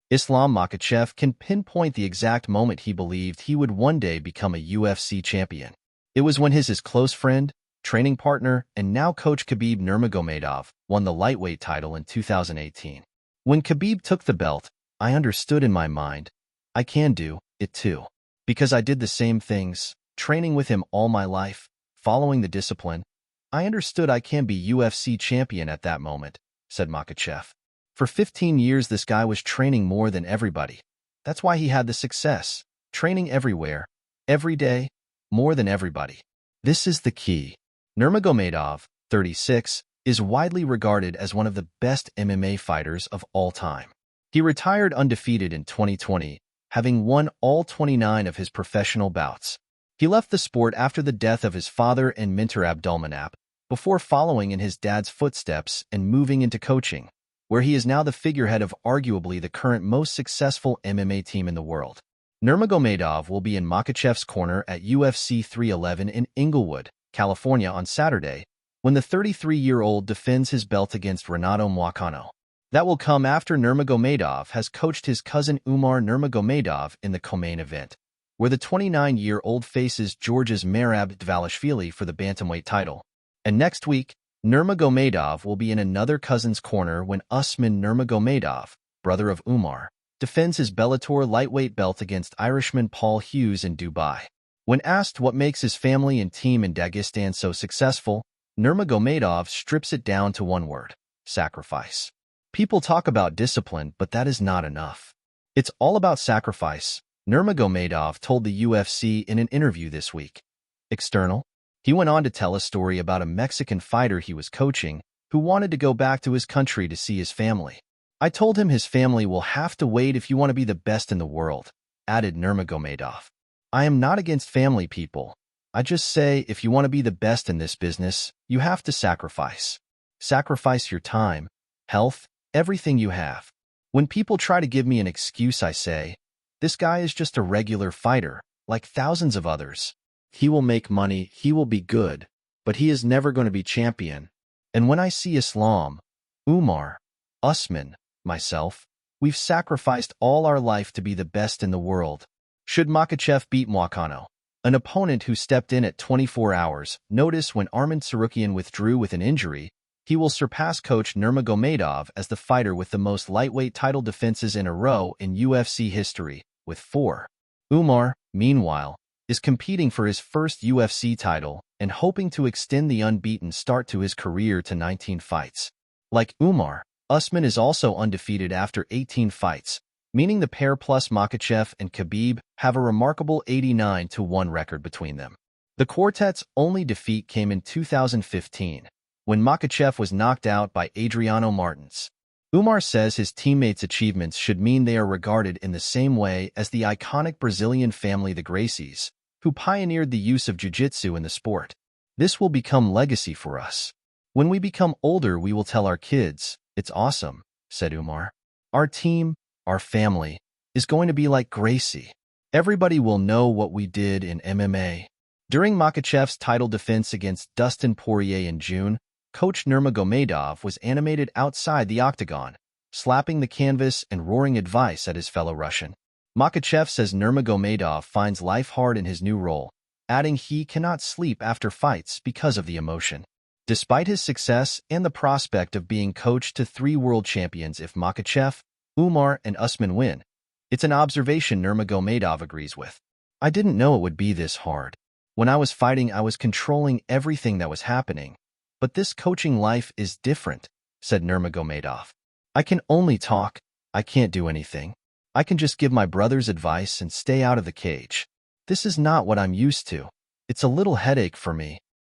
Islam Makhachev can pinpoint the exact moment he believed he would one day become a UFC champion. It was when his close friend, training partner, and now coach Khabib Nurmagomedov won the lightweight title in 2018. When Khabib took the belt, I understood in my mind, I can do it too. Because I did the same things, training with him all my life, following the discipline, I understood I can be UFC champion at that moment, said Makhachev. For 15 years this guy was training more than everybody. That's why he had the success, training everywhere, every day, more than everybody. This is the key. Nurmagomedov, 36, is widely regarded as one of the best MMA fighters of all time. He retired undefeated in 2020, having won all 29 of his professional bouts. He left the sport after the death of his father and mentor Abdulmanap, before following in his dad's footsteps and moving into coaching, where he is now the figurehead of arguably the current most successful MMA team in the world. Nurmagomedov will be in Makhachev's corner at UFC 311 in Inglewood, California on Saturday, when the 33-year-old defends his belt against Renato Moicano. That will come after Nurmagomedov has coached his cousin Umar Nurmagomedov in the co-main event, where the 29-year-old faces Georgia's Merab Dvalishvili for the bantamweight title. And next week, Nurmagomedov will be in another cousin's corner when Usman Nurmagomedov, brother of Umar, defends his Bellator lightweight belt against Irishman Paul Hughes in Dubai. When asked what makes his family and team in Dagestan so successful, Nurmagomedov strips it down to one word: sacrifice. People talk about discipline, but that is not enough. It's all about sacrifice, Nurmagomedov told the UFC in an interview this week. External. He went on to tell a story about a Mexican fighter he was coaching who wanted to go back to his country to see his family. I told him his family will have to wait if you want to be the best in the world, added Nurmagomedov. I am not against family people. I just say if you want to be the best in this business, you have to sacrifice. Sacrifice your time, health, everything you have. When people try to give me an excuse, I say, this guy is just a regular fighter, like thousands of others. He will make money, he will be good, but he is never going to be champion. And when I see Islam, Umar, Usman, myself, we've sacrificed all our life to be the best in the world. Should Makhachev beat Moicano, an opponent who stepped in at 24 hours' notice when Arman Tsarukyan withdrew with an injury, he will surpass coach Nurmagomedov as the fighter with the most lightweight title defenses in a row in UFC history, with 4. Umar, meanwhile, is competing for his first UFC title and hoping to extend the unbeaten start to his career to 19 fights. Like Umar, Usman is also undefeated after 18 fights, meaning the pair plus Makhachev and Khabib have a remarkable 89-1 record between them. The quartet's only defeat came in 2015, when Makhachev was knocked out by Adriano Martins. Umar says his teammates' achievements should mean they are regarded in the same way as the iconic Brazilian family the Gracies, who pioneered the use of jiu-jitsu in the sport. This will become legacy for us. When we become older, we will tell our kids, it's awesome, said Umar. Our team, our family, is going to be like Gracie. Everybody will know what we did in MMA. During Makhachev's title defense against Dustin Poirier in June, coach Nurmagomedov was animated outside the octagon, slapping the canvas and roaring advice at his fellow Russian. Makhachev says Nurmagomedov finds life hard in his new role, adding he cannot sleep after fights because of the emotion. Despite his success and the prospect of being coached to 3 world champions if Makhachev, Umar, and Usman win, it's an observation Nurmagomedov agrees with. I didn't know it would be this hard. When I was fighting, I was controlling everything that was happening. But this coaching life is different, said Nurmagomedov. I can only talk, I can't do anything. I can just give my brothers advice and stay out of the cage. This is not what I'm used to. It's a little headache for me.